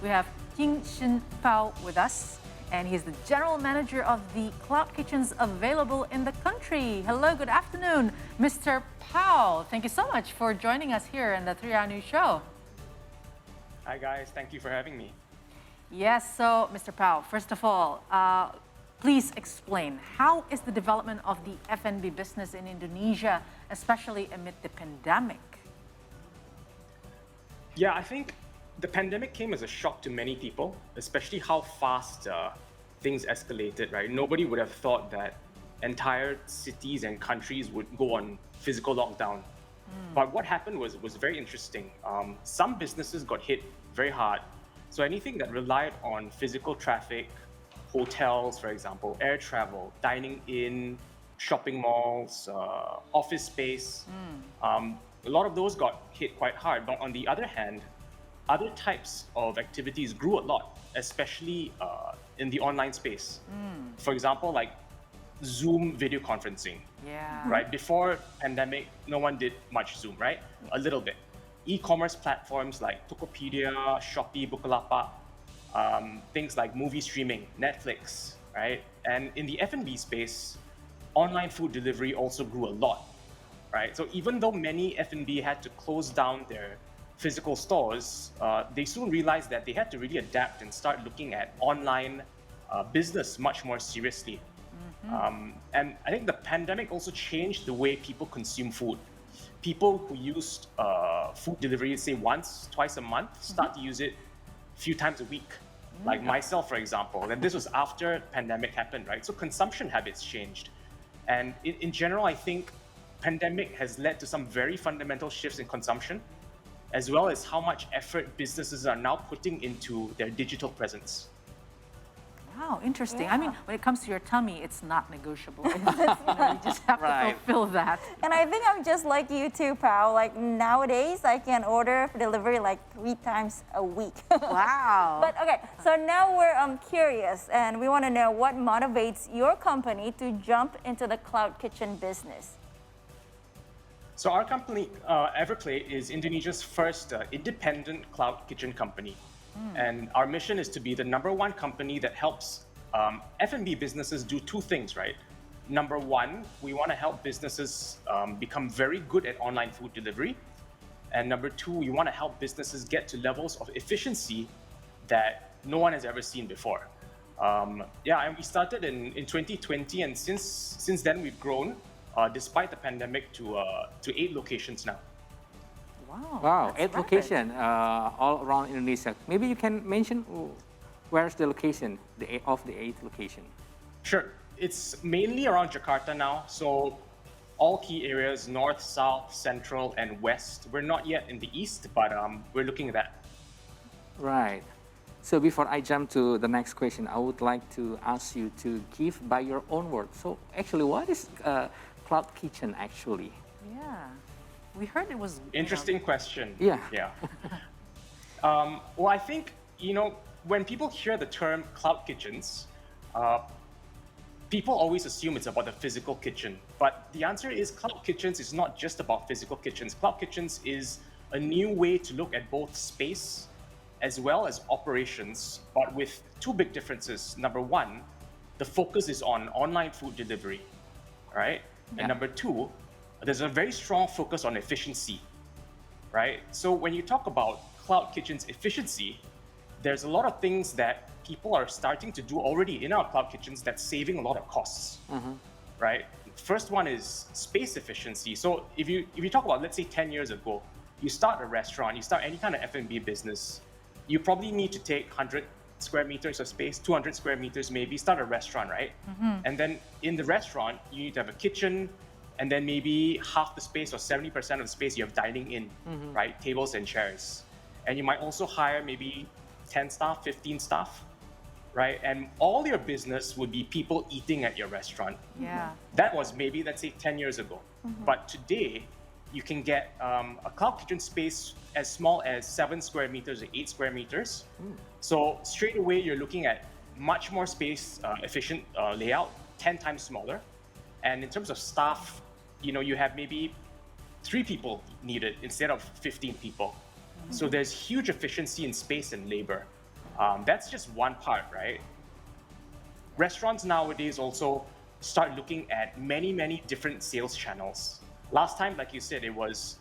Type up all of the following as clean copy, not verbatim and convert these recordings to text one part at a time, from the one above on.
We have Jing with us, and he's the general manager of the cloud kitchens available in the country. Hello, good afternoon, Mr. Pao. Thank you so much for joining us here in the 3-Hour News Show. Hi guys, thank you for having me. Yes, so Mr. Pao, first of all, please explain, how is the development of the F&B business in Indonesia, especially amid the pandemic? Yeah, I think the pandemic came as a shock to many people, especially how fast things escalated, right? Nobody would have thought that entire cities and countries would go on physical lockdown. But what happened was very interesting. Some businesses got hit very hard. So anything that relied on physical traffic, hotels, for example, air travel, dining in, shopping malls, office space, a lot of those got hit quite hard. But on the other hand, other types of activities grew a lot, especially in the online space. For example, like Zoom video conferencing. Yeah. Right? Before pandemic, no one did much Zoom, right? A little bit. E-commerce platforms like Tokopedia, Shopee, Bukalapak, things like movie streaming, Netflix, right? And in the F&B space, online food delivery also grew a lot, right? So even though many F&B had to close down their physical stores, they soon realized that they had to really adapt and start looking at online business much more seriously. And I think the pandemic also changed the way people consume food. People who used food delivery, say once, twice a month, start to use it a few times a week. Like myself, for example. And this was after pandemic happened, right? So consumption habits changed. And in general, I think pandemic has led to some very fundamental shifts in consumption, as well as how much effort businesses are now putting into their digital presence. Wow, interesting. Yeah. I mean, when it comes to your tummy, it's not negotiable. You just have to fulfill that. And I think I'm just like you too, Pao. Like nowadays, I can order for delivery like 3 times a week. Wow. But okay, so now we're curious, and we want to know what motivates your company to jump into the cloud kitchen business. So our company, Everplate, is Indonesia's first independent cloud kitchen company. And our mission is to be the #1 company that helps F&B businesses do 2 things, right? Number 1, we want to help businesses become very good at online food delivery. And number 2, we want to help businesses get to levels of efficiency that no one has ever seen before. And we started in 2020, and since then we've grown, despite the pandemic, to 8 locations now. Wow, 8 locations all around Indonesia. Maybe you can mention where's the location of the 8th location? Sure. It's mainly around Jakarta now. So all key areas, north, south, central, and west. We're not yet in the east, but we're looking at that. Right. So before I jump to the next question, I would like to ask you to give by your own words. So actually, what is cloud kitchen actually? Yeah. We heard it was... Interesting question. Yeah. Well, I think, when people hear the term cloud kitchens, people always assume it's about the physical kitchen. But the answer is cloud kitchens is not just about physical kitchens. Cloud kitchens is a new way to look at both space as well as operations, but with 2 big differences. Number 1, the focus is on online food delivery, right? Yeah. And number 2, there's a very strong focus on efficiency, right? So when you talk about cloud kitchens efficiency, there's a lot of things that people are starting to do already in our cloud kitchens that's saving a lot of costs, right? First one is space efficiency. So if you talk about, let's say 10 years ago, you start a restaurant, you start any kind of F&B business, you probably need to take 100 square meters of space, 200 square meters maybe, start a restaurant, right? And then in the restaurant, you need to have a kitchen, and then maybe half the space or 70% of the space you have dining in, right? Tables and chairs. And you might also hire maybe 10 staff, 15 staff, right? And all your business would be people eating at your restaurant. Yeah. That was maybe, let's say, 10 years ago. But today, you can get a cloud kitchen space as small as 7 square meters or 8 square meters. So straight away, you're looking at much more space efficient layout, 10 times smaller. And in terms of staff, you have maybe 3 people needed instead of 15 people. So there's huge efficiency in space and labor. That's just one part, right? Restaurants nowadays also start looking at many, many different sales channels. Last time, like you said, it was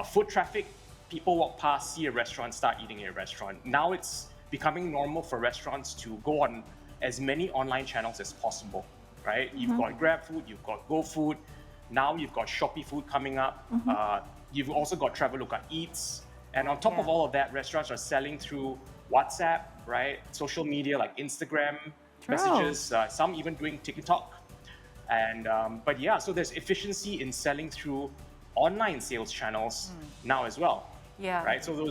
foot traffic. People walk past, see a restaurant, start eating in a restaurant. Now it's becoming normal for restaurants to go on as many online channels as possible, right? You've got GrabFood, you've got GoFood, now you've got Shopee Food coming up. You've also got Traveloka Eats. And on top of all of that, restaurants are selling through WhatsApp, right? Social media like Instagram, messages, some even doing TikTok. And but yeah, so there's efficiency in selling through online sales channels now as well. Yeah. Right. So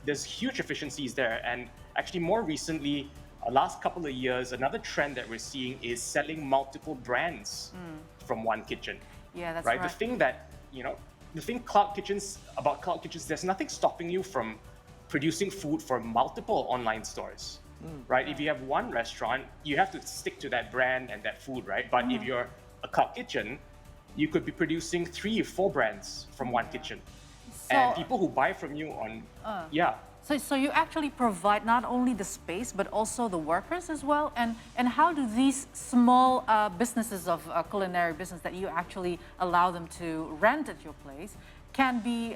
there's huge efficiencies there. And actually, more recently, last couple of years, another trend that we're seeing is selling multiple brands from one kitchen. Yeah, that's right. right. The thing that the thing cloud kitchens, there's nothing stopping you from producing food for multiple online stores. Right? If you have one restaurant, you have to stick to that brand and that food, right? But if you're a cloud kitchen, you could be producing 3 or 4 brands from one kitchen. And people who buy from you on, So you actually provide not only the space, but also the workers as well? And how do these small businesses of culinary business that you actually allow them to rent at your place can be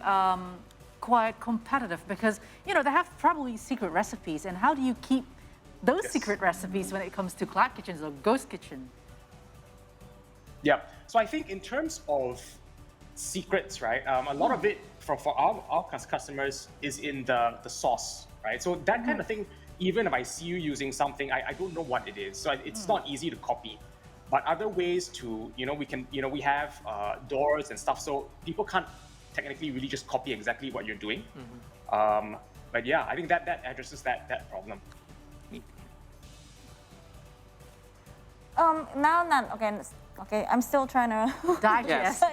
quite competitive? Because, they have probably secret recipes. And how do you keep those secret recipes when it comes to cloud kitchens or ghost kitchen? Yeah. So I think in terms of secrets, right? A lot of it for our customers is in the sauce, right? So that kind of thing, even if I see you using something, I don't know what it is. So it's not easy to copy. But other ways to, we have doors and stuff. So people can't technically really just copy exactly what you're doing. But yeah, I think that addresses that problem. Okay, I'm still trying to Digest.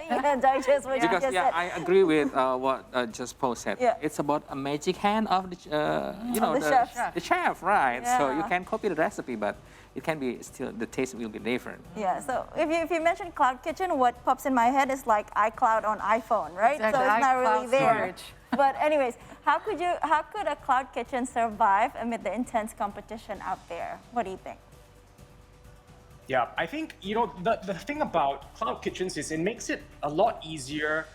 digest what you Because just said. I agree with what just Paul said. Yeah. It's about a magic hand of the chef. the chef, right? So you Yeah. can copy the recipe, but it can be still the taste will be different. Yeah, so if you mention cloud kitchen, what pops in my head is like iCloud on iPhone, right? Exactly, So it's not iCloud really there. storage. But anyways, how could a cloud kitchen survive amid the intense competition out there? What do you think? Yeah, I think, the thing about cloud kitchens is it makes it a lot easier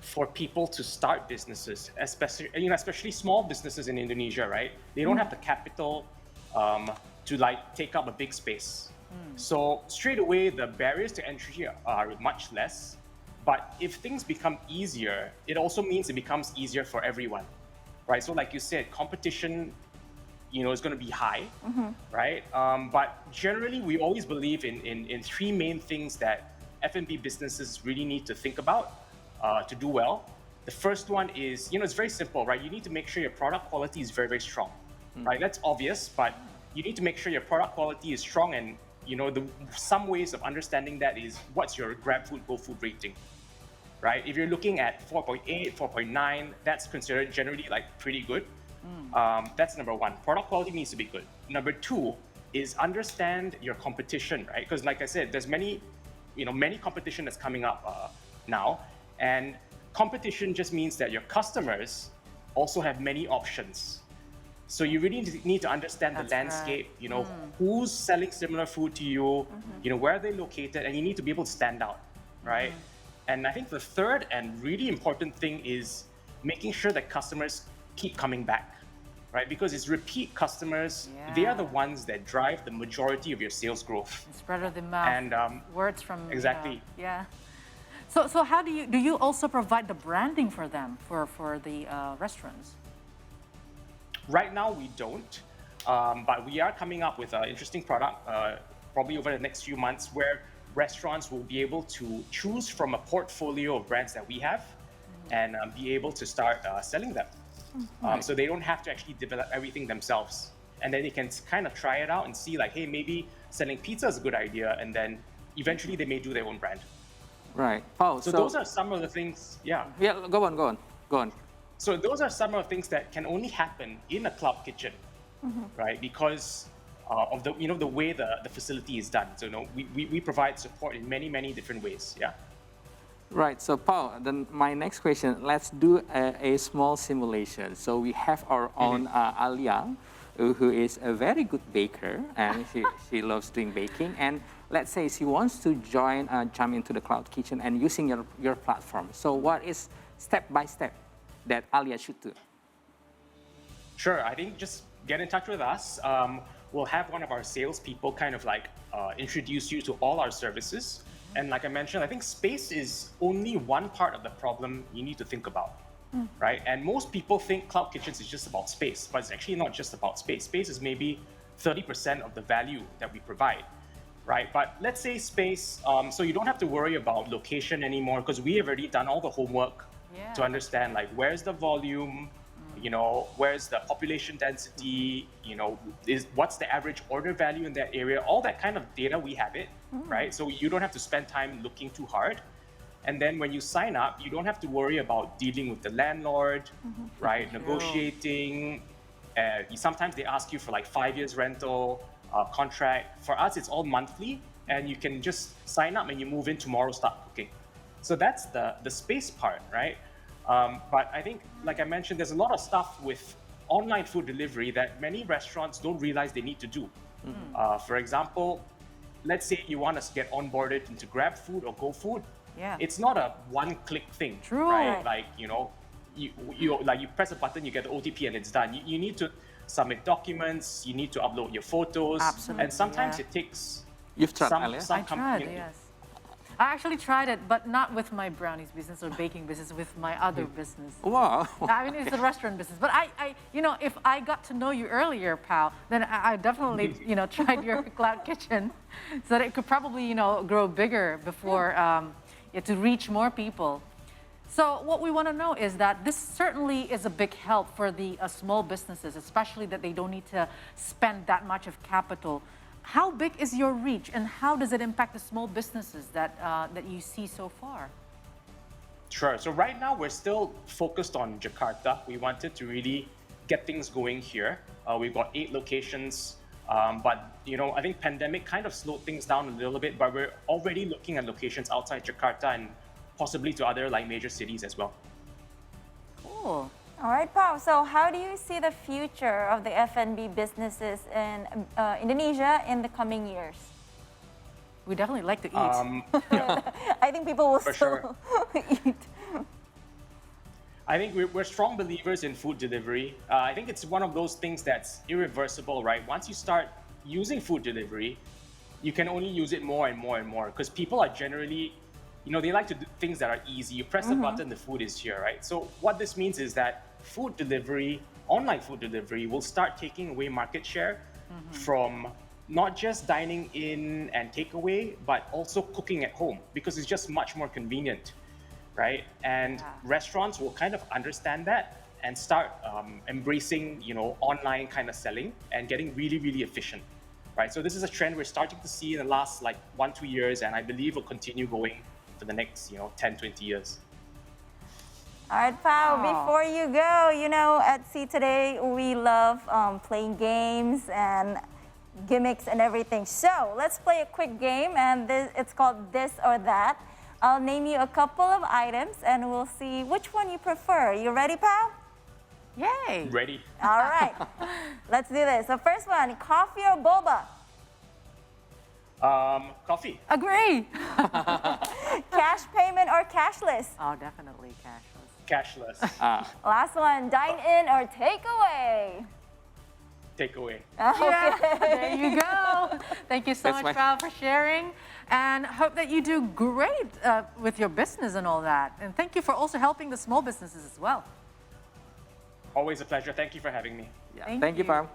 for people to start businesses, especially small businesses in Indonesia, right? They don't have the capital to take up a big space. So straight away, the barriers to entry are much less. But if things become easier, it also means it becomes easier for everyone, right? So like you said, competition is going to be high, right? But generally, we always believe in 3 main things that F&B businesses really need to think about to do well. The first one is, it's very simple, right? You need to make sure your product quality is very, very strong, right? That's obvious, but you need to make sure your product quality is strong. And, some ways of understanding that is what's your GrabFood, GoFood rating, right? If you're looking at 4.8, 4.9, that's considered generally pretty good. That's number 1. Product quality needs to be good. Number 2 is understand your competition, right? Because like I said, there's many competition that's coming up now. And competition just means that your customers also have many options. So you really need to understand the landscape, who's selling similar food to you, where are they located, and you need to be able to stand out, right? And I think the third and really important thing is making sure that customers keep coming back, right? Because it's repeat customers, they are the ones that drive the majority of your sales growth. Spread of the mouth, and words from... exactly. So how do you also provide the branding for them, for the restaurants? Right now, we don't, but we are coming up with an interesting product, probably over the next few months, where restaurants will be able to choose from a portfolio of brands that we have and be able to start selling them. So they don't have to actually develop everything themselves. And then they can kind of try it out and see hey, maybe selling pizza is a good idea. And then eventually they may do their own brand. Right. Paul, so those are some of the things, Yeah, go on. So those are some of the things that can only happen in a cloud kitchen, right? Because of the the way the facility is done. So we provide support in many, many different ways. Yeah. Right. So Paul, then my next question. Let's do a small simulation. So we have our own Alia who is a very good baker, and she loves doing baking. And let's say she wants to jump into the cloud kitchen and using your platform. So what is step by step that Alia should do? Sure, I think just get in touch with us. We'll have one of our salespeople kind of like introduce you to all our services. And like I mentioned, I think space is only one part of the problem you need to think about, right? And most people think cloud kitchens is just about space, but it's actually not just about space. Space is maybe 30% of the value that we provide, right? But let's say space, so you don't have to worry about location anymore because we have already done all the homework to understand like where's the volume, you know, where's the population density, you know, what's the average order value in that area, all that kind of data, we have it, right? So you don't have to spend time looking too hard. And then when you sign up, you don't have to worry about dealing with the landlord, right? Negotiating. Sometimes they ask you for like 5 years rental contract. For us, it's all monthly, and you can just sign up and you move in tomorrow, start cooking. So that's the space part, right? But I think, like I mentioned, there's a lot of stuff with online food delivery that many restaurants don't realize they need to do. For example, let's say you want to get onboarded into Grab Food or Go Food. It's not a one-click thing, right? Like, you know, you press a button, you get the OTP, and it's done. You need to submit documents, you need to upload your photos, and sometimes it takes. You've tried, Alia? I tried, yes. I actually tried it, but not with my brownies business or baking business, with my other business. Wow. I mean, it's the restaurant business. But you know, if I got to know you earlier, pal, then I definitely, you know, tried your cloud kitchen so that it could probably, you know, grow bigger before, to reach more people. So what we want to know is that this certainly is a big help for the small businesses, especially that they don't need to spend that much of capital. How big is your reach, and how does it impact the small businesses that you see so far? Sure. So right now we're still focused on Jakarta. We wanted to really get things going here. We've got 8 locations, but you know, I think pandemic kind of slowed things down a little bit. But we're already looking at locations outside Jakarta and possibly to other like major cities as well. Cool. All right, Pao. So how do you see the future of the F&B businesses in Indonesia in the coming years? We definitely like to eat. I think people will For still eat. I think we're strong believers in food delivery. I think it's one of those things that's irreversible, right? Once you start using food delivery, you can only use it more and more and more because people are generally, you know, they like to do things that are easy. You press the button, the food is here, right? So what this means is that food delivery, online food delivery, will start taking away market share from not just dining in and takeaway, but also cooking at home because it's just much more convenient, right? And restaurants will kind of understand that and start embracing, you know, online kind of selling and getting really, really efficient, right? So this is a trend we're starting to see in the last like 1-2 years, and I believe will continue going for the next, you know, 10-20 years. All right, Pao, before you go, you know, at Sea Today, we love playing games and gimmicks and everything. So let's play a quick game, and it's called This or That. I'll name you a couple of items, and we'll see which one you prefer. You ready, Pao? Yay! Ready? All right, let's do this. So first one, coffee or boba? Coffee. Agree! Cash payment or cashless? Oh, definitely cashless. Cashless. Last one, dine in or takeaway? Takeaway. Yeah, there you go. Thank you so That's much, my- Val, for sharing. And hope that you do great with your business and all that. And thank you for also helping the small businesses as well. Always a pleasure. Thank you for having me. Yeah. Thank Thank you, you. Pao.